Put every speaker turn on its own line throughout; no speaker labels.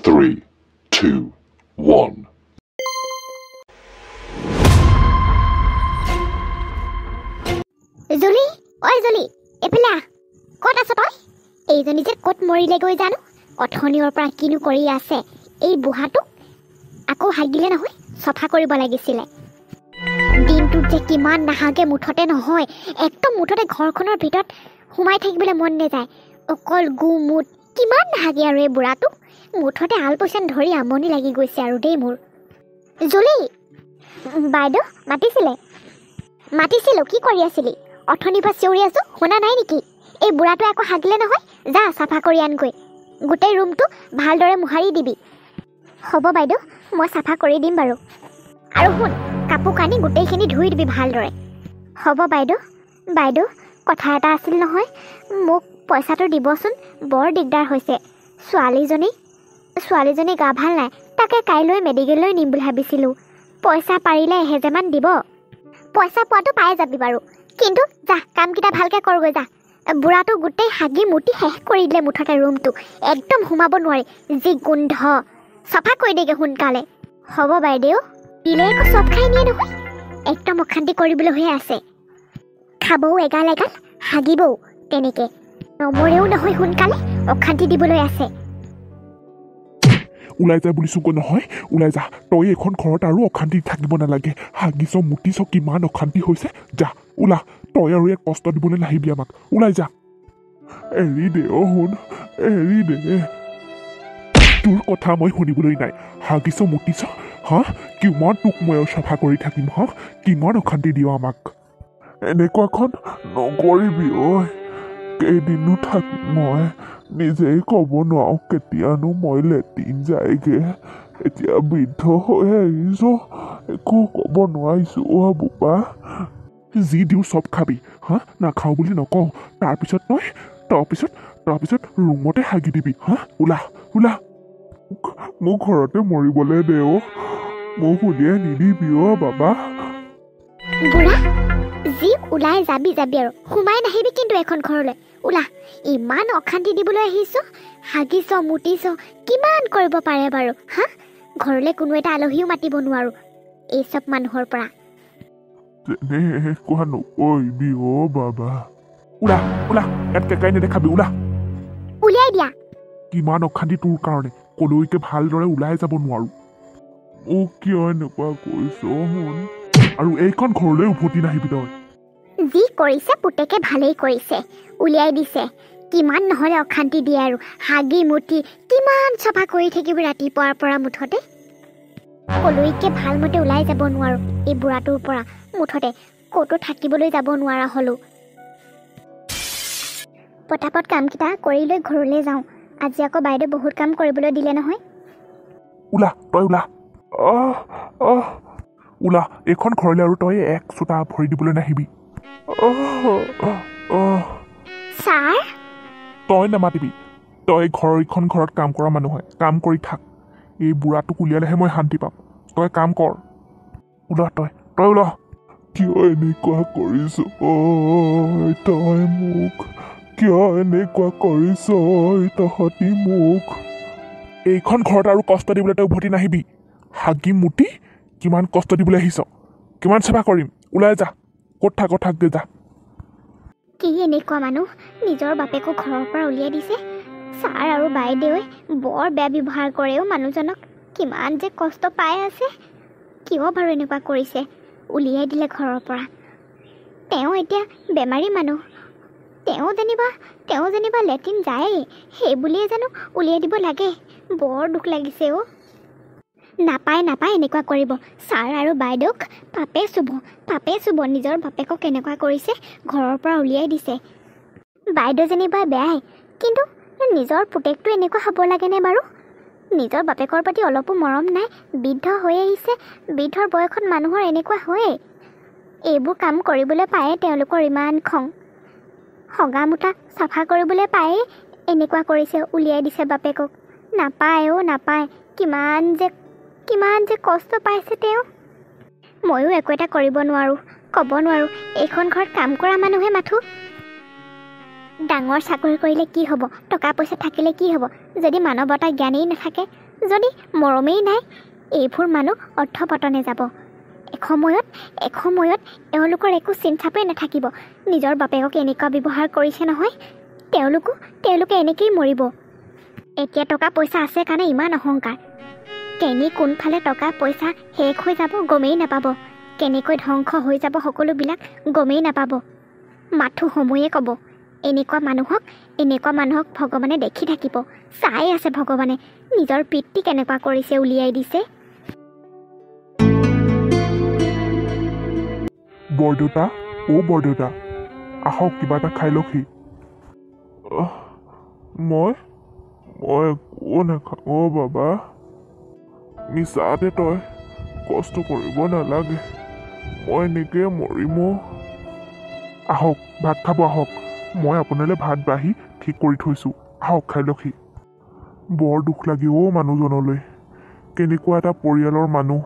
3, 2, 1.
জুলি, ঐ জুলি, এফালে আহ। ক'ত আছ তই? এইজনী যে ক'ত মৰিলেগৈ জানো? অথনিৰ পৰা কিনো কৰি আছে? এই বুঢ়াটোক আকৌ হাগিলে নহয়, চফা কৰিব লাগিছিলে। দিনটোত যে কিমান নাহাগে মুঠতে নহয়, একদম মুঠতে ঘৰখনৰ ভিতৰত সোমাই থাকিবলৈ মন নাযায়। অকল গু মুঠ কিমান নাহাগে আৰু এই বুঢ়াটোক। মুঠতে আলপৈচান ধৰি আমনি লাগি গৈছে আৰু দেই মোৰ। জুলি, বাইদেউ মাতিছিলোঁ, কি কৰি আছিলি? অথনিৰ পৰা চিঞৰি আছোঁ, শুনা নাই নেকি? এই বুঢ়াটোৱে আকৌ হাগিলে নহয়, যা চাফা কৰি আনগৈ। গোটেই ৰুমটো ভালদৰে মোহাৰি দিবি। হ'ব বাইদেউ, মই চাফা কৰি দিম বাৰু। আৰু শুন, কাপোৰ কানি গোটেইখিনি ধুই দিবি ভালদৰে। হ'ব বাইদেউ, কথা এটা আছিল নহয়, মোক পইচাটো দিবচোন, বৰ দিগদাৰ হৈছে। ছোৱালীজনী গা ভাল নাই, তাকে কাইলৈ মেডিকেললৈ নিম বুলি ভাবিছিলোঁ। পইচা পাৰিলে 1000 মান দিব। পইচা পোৱাটো পাই যাবি বাৰু, কিন্তু যা কামকেইটা ভালকৈ কৰগৈ যা। বুঢ়াটো গোটেই হাগি মুটি শেষ কৰি দিলে মুঠতে ৰুমটো, একদম সোমাব নোৱাৰি, যি গোন্ধ। চাফা কৰি দেগে সোনকালে। হ'ব বাইদেউ, দিলে আকৌ চব খাই নিয়ে নহয়, একদম অশান্তি কৰিবলৈহে আছে। খাবও এগাল হাগিবও তেনেকৈ, নমৰেও নহয় সোনকালে, অশান্তি দিবলৈ আছে।
ওলাই যা বুলিছোঁ গৈ নহয়, ওলাই যা। তই এখন ঘৰত আৰু অশান্তি থাকিব নালাগে। হাগিছ মুতিছ, কিমান অশান্তি হৈছে। যা ওলা, তই আৰু ইয়াত কষ্ট দিবলৈ নাহিবি আমাক, ওলাই যা। এৰি দে শুন, এৰি দে। তোৰ কথা মই শুনিবলৈ নাই। হাগিছ মুতিছ, কিমান তোক মই চাফা কৰি থাকিম, কিমান অশান্তি দিয় আমাক। এনেকুৱাখন নকৰিবি ঐ। কেইদিনো থাকিম মই, নিজেই ক'ব নোৱাৰো কেতিয়ানো মই লেট্ৰিন যায়গে। এতিয়া বৃদ্ধ হৈ আহিছ, একো ক'ব নোৱাৰিছো বোপা। যি দিওঁ চব খাবি, নাখাওঁ বুলি নকওঁ। তাৰপিছত ৰুমতে হাগি দিবি, ওলা। মোক ঘৰতে মৰিবলৈ দে মোক উলিয়াই নিদিবি বাবা।
বুঢ়া, যি ওলাই যাবি আৰু সোমাই নাহিবি কিন্তু এখন ঘৰলৈ। ওলা, ইমান অশান্তি দিবলৈ আহিছ, হাগিছ মুতিছ, কিমান কৰিব পাৰে বাৰু। ঘৰলৈ কোনো এটা আলহীও মাতিব নোৱাৰো এই চব মানুহৰ পৰা।
তেনেকুৱা নকৰিবি বাবা। ওলা, ইয়াত কেকাই নেদেখাবি, ওলা।
উলিয়াই দিয়া।
কিমান অশান্তি তোৰ কাৰণে, কলৈকে ভালদৰে ওলাই যাব নোৱাৰো। মোক কিয় এনেকুৱা কৰিছ শুন, আৰু এইখন ঘৰলৈ উভতি নাহিবি তই।
যি কৰিছে পুতেকে ভালেই কৰিছে, উলিয়াই দিছে। কিমান নহ'লে অশান্তি দিয়ে আৰু, হাগি মুটি কিমান চফা কৰি থাকিব ৰাতিপুৱাৰ পৰা মুঠতে। কলৈকে ভালমতে ওলাই যাব নোৱাৰো এই বুঢ়াটোৰ পৰা, মুঠতে ক'তো থাকিবলৈ যাব নোৱাৰা হ'লো। পটাপট কামকেইটা কৰি লৈ ঘৰলৈ যাওঁ। আজি আকৌ বাইদেউ বহুত কাম কৰিবলৈ দিলে নহয়।
ওলা, তই ওলা। ওলা, এইখন ঘৰলৈ আৰু তই এক চোতা ভৰি দিবলৈ নাহিবি।
ছাৰ,
তই নামাতিবি। তই এইখন ঘৰত কাম কৰা মানুহ হয়, কাম কৰি থাক। এই বুঢ়াটোক উলিয়ালেহে মই শান্তি পাম। তই কাম কৰ, ওলা তই ওলা। কিয় এনেকুৱা কৰিছ তই মোক? কিয় এনেকুৱা কৰিছ তহঁতি মোক? এইখন ঘৰত আৰু কষ্ট দিবলৈ তই উভতি নাহিবি। হাগি মুটি কিমান কষ্ট দিবলৈ আহিছ, কিমান চাফা কৰিম। ওলাই যা, ক'ত থাকগে যা।
কি এনেকুৱা মানুহ, নিজৰ বাপেকো ঘৰৰ পৰা উলিয়াই দিছে। ছাৰ আৰু বাইদেৱে বৰ বেয়া ব্যৱহাৰ কৰেও মানুহজনক, কিমান যে কষ্ট পাই আছে। কিয় বাৰু এনেকুৱা কৰিছে, উলিয়াই দিলে ঘৰৰ পৰা। তেওঁ এতিয়া বেমাৰী মানুহ, তেওঁ যেনিবা লেট্ৰিন যায়েই, সেই বুলিয়ে জানো উলিয়াই দিব লাগে। বৰ দুখ লাগিছে নাপায় এনেকুৱা কৰিব। ছাৰ আৰু বাইদেউক পাপে চুব, নিজৰ বাপেকক এনেকুৱা কৰিছে, ঘৰৰ পৰা উলিয়াই দিছে। বাইদেউ যেনিবা বেয়াই, কিন্তু নিজৰ পুতেকটো এনেকুৱা হ'ব লাগেনে বাৰু? নিজৰ বাপেকৰ প্ৰতি অলপো মৰম নাই, বৃদ্ধ হৈ আহিছে। বৃদ্ধৰ বয়সত মানুহৰ এনেকুৱা হয়েই। এইবোৰ কাম কৰিবলৈ পায়ে তেওঁলোকৰ ইমান খং। হগা মুঠা চাফা কৰিবলৈ পায়েই এনেকুৱা কৰিছে, উলিয়াই দিছে বাপেকক। নাপায়। কিমান যে কষ্ট পাইছে তেওঁ। ময়ো একো এটা কৰিব নোৱাৰোঁ, ক'ব নোৱাৰোঁ। এইখন ঘৰত কাম কৰা মানুহে মাথো। ডাঙৰ চাকৰি কৰিলে কি হ'ব, টকা পইচা থাকিলে কি হ'ব, যদি মানৱতা জ্ঞানেই নাথাকে, যদি মৰমেই নাই এইবোৰ মানুহ অৰ্থপতনে যাব। এসময়ত এওঁলোকৰ একো চিন্তাপেই নাথাকিব। নিজৰ বাপেকক এনেকুৱা ব্যৱহাৰ কৰিছে নহয়, তেওঁলোকে এনেকেই মৰিব। এতিয়া টকা পইচা আছে কাৰণে ইমান অহংকাৰ। কোনফালে টকা পইচা শেষ হৈ যাব গমেই নাপাব, কেনেকৈ ধ্বংস হৈ যাব সকলোবিলাক গমেই নাপাব। মাথো সময়ে ক'ব এনেকুৱা মানুহক ভগৱানে দেখি থাকিব, চাই আছে ভগৱানে নিজৰ পিতৃ কেনেকুৱা কৰিছে উলিয়াই দিছে।
বৰদেউতা, বৰদেউতা, আহক কিবা এটা খাই লওকহি। মই একো নাখাওঁ বাবা। মিছাতে তই কষ্ট কৰিব নালাগে, মই এনেকৈ মৰিম। আহক ভাত খাব আহক, মই আপোনালৈ ভাত বাঢ়ি ঠিক কৰি থৈছোঁ, আহক খাই লওকহি। বৰ দুখ লাগে মানুহজনলৈ। কেনেকুৱা এটা পৰিয়ালৰ মানুহ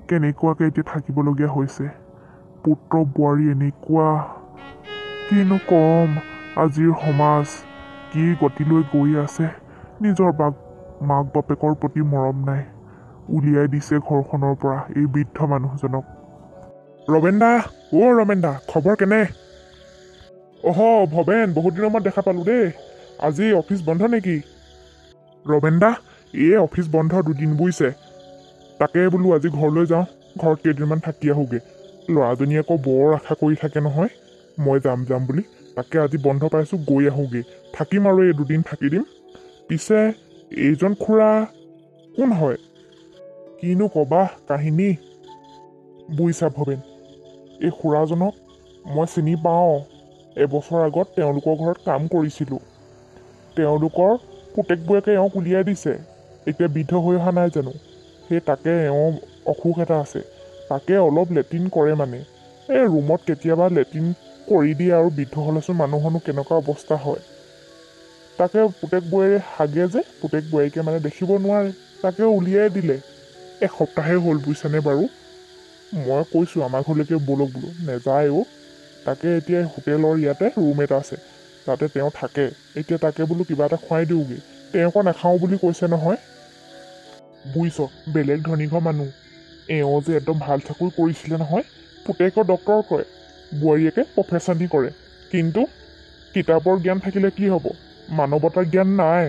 কেনেকুৱাকৈ এতিয়া থাকিবলগীয়া হৈছে। পুত্ৰ বোৱাৰী এনেকুৱা, কিনো ক'ম। আজিৰ সমাজ কি গতিলৈ গৈ আছে। নিজৰ মাক বাপেকৰ প্ৰতি মৰম নাই, উলিয়াই দিছে ঘৰখনৰ পৰা এই বৃদ্ধ মানুহজনক। ৰমেন দা, খবৰ কেনে? ভৱেন, বহুত দিনৰ মূৰত দেখা পালোঁ দেই। আজি অফিচ বন্ধ নেকি? ৰমেন দা, অফিচ বন্ধ 2 দিন বুজিছে। তাকে বোলো আজি ঘৰলৈ যাওঁ, ঘৰত কেইদিনমান থাকি আহোঁগৈ। ল'ৰাজনীয়ে আকৌ বৰ আশা কৰি থাকে নহয় মই যাম বুলি। তাকে আজি বন্ধ পাইছোঁ, গৈ আহোঁগৈ। থাকিম আৰু এই 2 দিন থাকি দিম। পিছে এইজন খুৰা কোন হয়? কিনো ক'বা কাহিনী। বুজিছা ভৱেন, এই খুৰাজনক মই চিনি পাওঁ। এবছৰ আগত তেওঁলোকৰ ঘৰত কাম কৰিছিলোঁ। তেওঁলোকৰ পুতেকবোৰেকে এওঁক উলিয়াই দিছে। এতিয়া বৃদ্ধ হৈ অহা নাই জানো, তাকে এওঁ অসুখ এটা আছে, তাকে অলপ লেট্ৰিন কৰে মানে। এই ৰুমত কেতিয়াবা লেট্ৰিন কৰি দিয়ে, আৰু বৃদ্ধ হ'লেচোন মানুহৰনো কেনেকুৱা অৱস্থা হয়। তাকে পুতেকবোৰে হাগে যে, পুতেক বোৱাৰীকে মানে দেখিব নোৱাৰে, তাকে উলিয়াই দিলে। এসপ্তাহে হ'ল বুজিছানে বাৰু। মই কৈছোঁ আমাৰ ঘৰলৈকে ব'লক বোলো, নেযায়। তাকে এতিয়া হোটেলৰ ইয়াতে ৰুম এটা আছে, তাতে তেওঁ থাকে। এতিয়া তাকে বোলো কিবা এটা খুৱাই দিওঁগৈ। তেওঁ আকৌ নাখাওঁ বুলি কৈছে নহয়। বুজিছ, বেলেগ ধনী ঘৰ মানুহ। এওঁ যে একদম ভাল চাকৰি কৰিছিলে নহয়, পুতেকৰ ডক্টৰ কৰে, বোৱাৰীয়েকে প্ৰফেচনী কৰে। কিন্তু কিতাপৰ জ্ঞান থাকিলে কি হ'ব, মানৱতাৰ জ্ঞান নাই।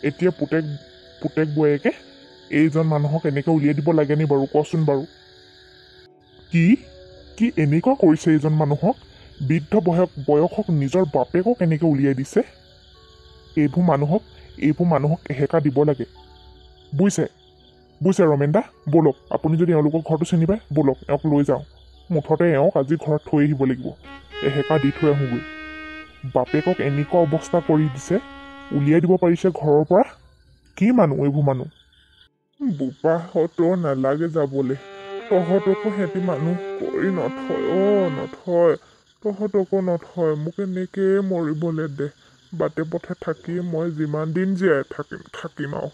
এতিয়া পুতেক বোৱাৰীয়েকে এইজন মানুহক এনেকৈ উলিয়াই দিব লাগেনি বাৰু, কচোন বাৰু। কি এনেকুৱা কৰিছে এইজন মানুহক? বৃদ্ধ বয়সক নিজৰ বাপেকক এনেকৈ উলিয়াই দিছে। এইবোৰ মানুহক এসেকা দিব লাগে। বুজিছে ৰমেন দা, ব'লক। আপুনি যদি এওঁলোকৰ ঘৰটো চিনি পায়, ব'লক এওঁক লৈ যাওঁ। মুঠতে এওঁক আজি ঘৰত থৈ আহিব লাগিব, এসেকা দি থৈ আহোঁগৈ। বাপেকক এনেকুৱা অৱস্থা কৰি দিছে, উলিয়াই দিব পাৰিছে ঘৰৰ পৰা। কি মানুহ এইবোৰ মানুহ। বোপাহঁতো নালাগে যাবলৈ, তহঁতকো সিহঁতি মানুহ কৰি নথয়, তহঁতকো নথয়। মোক এনেকৈয়ে মৰিবলৈ দে, বাটে পথে থাকি মই যিমান দিন জীয়াই থাকিম আৰু।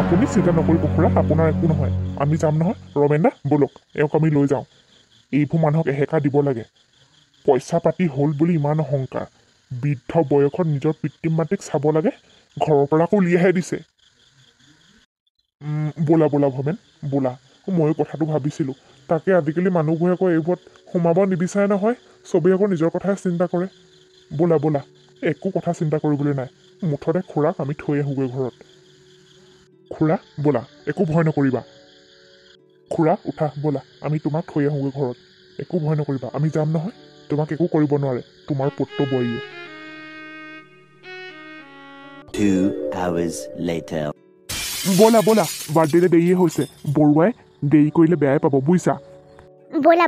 আপুনি চিন্তা নকৰিব খুৰা, আপোনাৰ একো নহয়, আমি যাম নহয়। ৰমেন দা ব'লক, এওঁক আমি লৈ যাওঁ। এইবোৰ মানুহক এসেকা দিব লাগে। পইচা পাতি হ'ল বুলি ইমান অহংকাৰ। বৃদ্ধ বয়সত নিজৰ পিতৃ মাতৃক চাব লাগে, ঘৰৰ পৰা আকৌ উলিয়াইহে দিছে। ব'লা ভৱেন, ব'লা। ময়ো কথাটো ভাবিছিলোঁ, তাকে আজিকালি মানুহবোৰে আকৌ এইবোৰত সোমাব নিবিচাৰে নহয়। চবেই আকৌ নিজৰ কথাই চিন্তা কৰে। ব'লা, একো কথা চিন্তা কৰিবলৈ নাই। মুঠতে খুৰাক আমি থৈ আহোঁগৈ ঘৰত। খুৰা ব'লা, একো ভয় নকৰিবা। খুৰা উঠা, ব'লা, আমি তোমাক থৈ আহোঁগৈ ঘৰত। একো ভয় নকৰিবা, আমি যাম নহয়, তোমাক একো কৰিব নোৱাৰে তোমাৰ পুত্ৰ বোৱাৰীয়ে।
2 hours later.
ব'লা, বাৰ্থডেলৈ দেৰিয়ে হৈছে। বৰুৱাই দেৰি কৰিলে বেয়াই পাব, বুজিছা।
ব'লা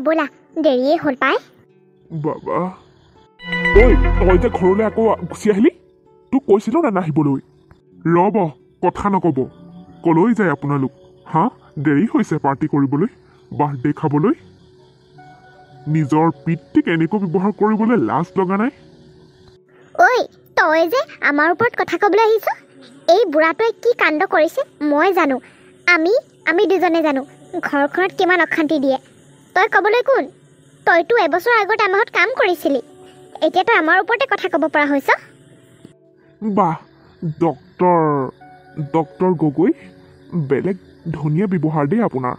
দেৰিয়ে হ'ল পাই।
বাবা, তই যে ঘৰলৈ আকৌ গুচি আহিলি, তোক কৈছিলোঁ নে নাহিবলৈ। ৰ'ব, কথা নক'ব। ক'লৈ যায় আপোনালোক? দেৰি হৈছে পাৰ্টি কৰিবলৈ, বাৰ্থডে খাবলৈ। নিজৰ পিতৃক এনেকৈ ব্যৱহাৰ কৰিবলৈ লাজ লগা নাই?
তই যে আমাৰ ওপৰত কথা ক'বলৈ আহিছ। এই বুঢ়াটোৱে কি কাণ্ড কৰিছে মই জানো। আমি দুজনে জানো ঘৰখনত কিমান অশান্তি দিয়ে। তই ক'বলৈ কোন? তইতো এবছৰ আগত আমাৰ ঘৰত কাম কৰিছিলি, এতিয়া তই আমাৰ ওপৰতে কথা ক'ব পৰা হৈছ।
বাহ, ডক্টৰ গগৈ, বেলেগ ধুনীয়া ব্যৱহাৰ দেই আপোনাৰ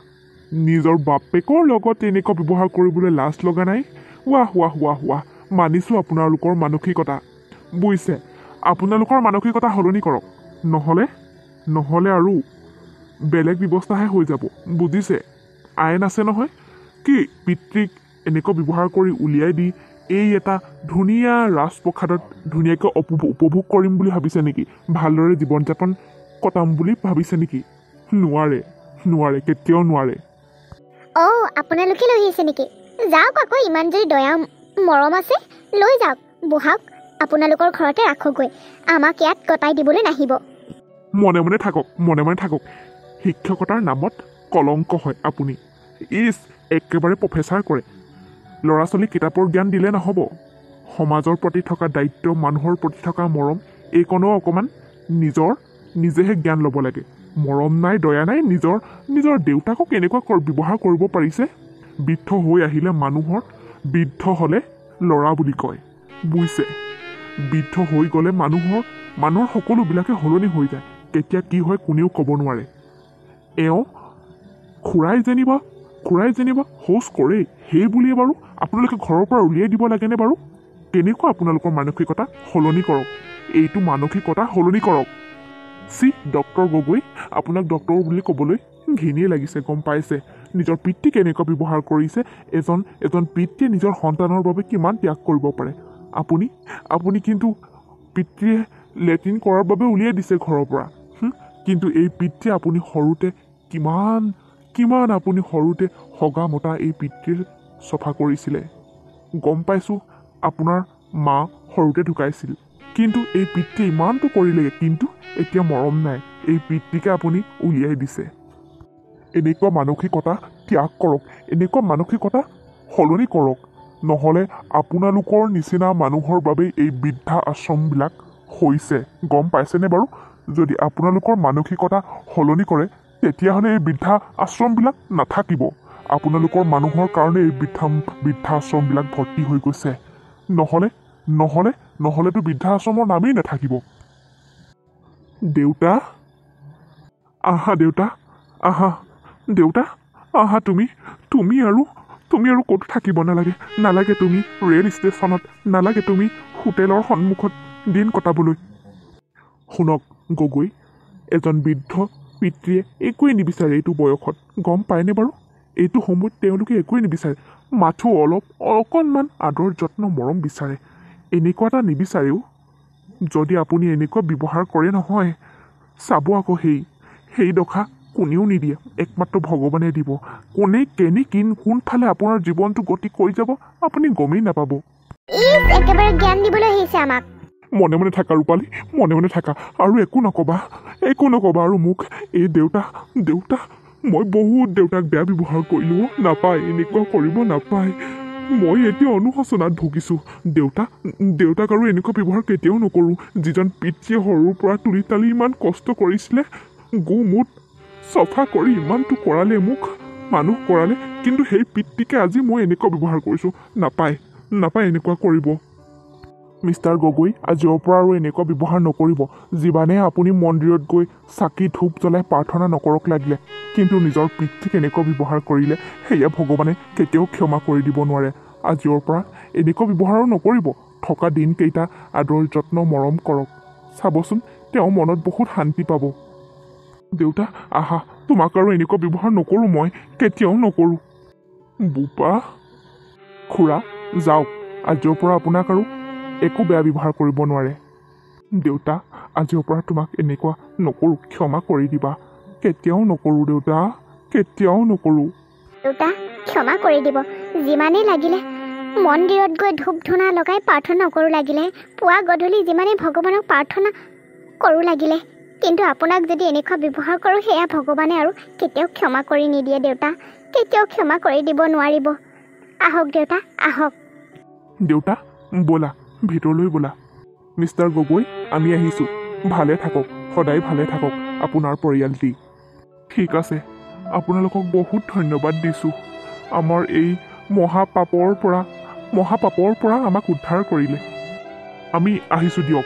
নিজৰ বাপেকৰ লগত এনেকুৱা ব্যৱহাৰ কৰিবলৈ লাজ লগা নাই ৱাহ ৱাহ ৱাহ ৱাহ মানিছোঁ আপোনালোকৰ মানসিকতা বুজিছে আপোনালোকৰ মানসিকতা সলনি কৰক নহ'লে আৰু বেলেগ ব্যৱস্থাহে হৈ যাব বুজিছে আইন আছে নহয় কি পিতৃক এনেকুৱা ব্যৱহাৰ কৰি উলিয়াই দি এই এটা ধুনীয়া ৰাজপ্ৰসাদত ধুনীয়াকৈ উপভোগ কৰিম বুলি ভাবিছে নেকি ভালদৰে জীৱন যাপন কটাম বুলি ভাবিছে নেকি নোৱাৰে কেতিয়াও নোৱাৰে
অঁ আপোনালোকে লৈ আহিছে নেকি যাওক আকৌ ইমান যদি দয়া মৰম আছে লৈ যাওক বহাওক আপোনালোকৰ ঘৰতে ৰাখকগৈ আমাক ইয়াত কটাই দিবলৈ নাহিব
মনে মনে থাকক শিক্ষকতাৰ নামত কলংক হয় আপুনি একেবাৰে প্ৰফেচাৰ কৰে ল'ৰা ছোৱালীক কিতাপৰ জ্ঞান দিলে নহ'ব সমাজৰ প্ৰতি থকা দায়িত্ব মানুহৰ প্ৰতি থকা মৰম এইকণো অকণমান নিজেহে জ্ঞান ল'ব লাগে মৰম নাই দয়া নাই নিজৰ দেউতাকক কেনেকুৱা ব্যৱহাৰ কৰিব পাৰিছে বৃদ্ধ হৈ আহিলে বৃদ্ধ হ'লে ল'ৰা বুলি কয় বুজিছে বৃদ্ধ হৈ গ'লে মানুহৰ সকলোবিলাকে সলনি হৈ যায় কেতিয়া কি হয় কোনেও ক'ব নোৱাৰে এওঁ খুৰাই যেনিবা শৌচ কৰে সেই বুলিয়ে বাৰু আপোনালোকে ঘৰৰ পৰা উলিয়াই দিব লাগেনে বাৰু কেনেকুৱা আপোনালোকৰ মানসিকতা সলনি কৰক এইটো মানসিকতা সলনি কৰক ডক্টৰ গগৈ আপোনাক ডক্টৰ বুলি ক'বলৈ ঘিনেই লাগিছে গম পাইছে নিজৰ পিতৃক কেনেকুৱা ব্যৱহাৰ কৰিছে এজন পিতৃয়ে নিজৰ সন্তানৰ বাবে কিমান ত্যাগ কৰিব পাৰে আপুনি কিন্তু পিতৃয়ে লেট্ৰিন কৰাৰ বাবে উলিয়াই দিছে ঘৰৰ পৰা কিন্তু এই পিতৃয়ে আপুনি সৰুতে কিমান আপুনি সৰুতে হগা মতা এই পিতৃৰ চফা কৰিছিলে গম পাইছোঁ আপোনাৰ মা সৰুতে ঢুকাইছিল কিন্তু এই পিতৃয়ে ইমানটো কৰিলে কিন্তু এতিয়া মৰম নাই এই পিতৃকে আপুনি উলিয়াই দিছে এনেকুৱা মানসিকতা ত্যাগ কৰক এনেকুৱা মানসিকতা সলনি কৰক নহ'লে আপোনালোকৰ নিচিনা মানুহৰ বাবে এই বৃদ্ধা আশ্ৰমবিলাক হৈছে গম পাইছেনে বাৰু যদি আপোনালোকৰ মানসিকতা সলনি কৰে তেতিয়াহ'লে এই বৃদ্ধা আশ্ৰমবিলাক নাথাকিব আপোনালোকৰ মানুহৰ কাৰণে এই বৃদ্ধা আশ্ৰমবিলাক ভৰ্তি হৈ গৈছে নহ'লেতো বৃদ্ধা আশ্ৰমৰ নামেই নাথাকিব দেউতা আহা তুমি আৰু ক'তো থাকিব নালাগে তুমি ৰেল ষ্টেচনত নালাগে তুমি হোটেলৰ সন্মুখত দিন কটাবলৈ শুনক গগৈ এজন বৃদ্ধ পিতৃয়ে একোৱেই নিবিচাৰে এইটো বয়সত গম পায়নে বাৰু এইটো সময়ত তেওঁলোকে একোৱেই নিবিচাৰে মাথো অকণমান আদৰ যত্ন মৰম বিচাৰে এনেকুৱা এটা নিবিচাৰেও যদি আপুনি এনেকুৱা ব্যৱহাৰ কৰে নহয় চাব আকৌ সেই দশা কোনেও নিদিয়ে একমাত্ৰ ভগৱানে দিব কোনফালে আপোনাৰ জীৱনটো গতি কৰি যাব আপুনি গমেই নাপাব
একেবাৰে জ্ঞান দিবলৈ আহিছে আমাক
মনে মনে থাকা ৰূপালী মনে থাকা আৰু একো নক'বা আৰু মোক এই দেউতা মই বহুত দেউতাক বেয়া ব্যৱহাৰ কৰিলোঁ নাপায় এনেকুৱা কৰিব নাপায় মই এতিয়া অনুশোচনাত ভুগিছোঁ দেউতাক আৰু এনেকুৱা ব্যৱহাৰ কেতিয়াও নকৰোঁ যিজন পিতৃয়ে সৰুৰ পৰা তুলি তালি ইমান কষ্ট কৰিছিলে মুঠ চফা কৰি ইমানটো কৰালে মোক মানুহ কৰালে কিন্তু সেই পিতৃকে আজি মই এনেকুৱা ব্যৱহাৰ কৰিছোঁ নাপায় এনেকুৱা কৰিব মিষ্টাৰ গগৈ আজিৰ পৰা আৰু এনেকুৱা ব্যৱহাৰ নকৰিব যিমানে আপুনি মন্দিৰত গৈ চাকি ধূপ জ্বলাই প্ৰাৰ্থনা নকৰক লাগিলে কিন্তু নিজৰ পিতৃক এনেকুৱা ব্যৱহাৰ কৰিলে সেয়া ভগৱানে কেতিয়াও ক্ষমা কৰি দিব নোৱাৰে আজিৰ পৰা এনেকুৱা ব্যৱহাৰো নকৰিব থকা দিনকেইটা আদৰ যত্ন মৰম কৰক চাবচোন তেওঁ মনত বহুত শান্তি পাব দেউতা আহা তোমাক আৰু এনেকুৱা ব্যৱহাৰ নকৰোঁ মই কেতিয়াও নকৰোঁ বোপা খুৰা যাওক আজিৰ পৰা আপোনাক আৰু একো বেয়া ব্যৱহাৰ কৰিব নোৱাৰে দেউতা আজিৰ পৰা তোমাক এনেকুৱা নকৰোঁ ক্ষমা কৰি দিবা কেতিয়াও নকৰোঁ দেউতা কেতিয়াও নকৰোঁ
দেউতা ক্ষমা কৰি দিব যিমানেই লাগিলে মন্দিৰত গৈ ধূপ ধূনা লগাই প্ৰাৰ্থনা কৰোঁ লাগিলে পুৱা গধূলি যিমানেই ভগৱানক প্ৰাৰ্থনা কৰোঁ লাগিলে কিন্তু আপোনাক যদি এনেকুৱা ব্যৱহাৰ কৰোঁ সেয়া ভগৱানে আৰু কেতিয়াও ক্ষমা কৰি নিদিয়ে দেউতা কেতিয়াও ক্ষমা কৰি দিব নোৱাৰিব আহক দেউতা আহক
দেউতা ব'লা ভিতৰলৈ ব'লা মিষ্টাৰ গগৈ আমি আহিছোঁ ভালে থাকক সদায় ভালে থাকক আপোনাৰ পৰিয়ালটি ঠিক আছে আপোনালোকক বহুত ধন্যবাদ দিছোঁ আমাৰ এই মহাপাপৰ পৰা আমাক উদ্ধাৰ কৰিলে আমি আহিছোঁ দিয়ক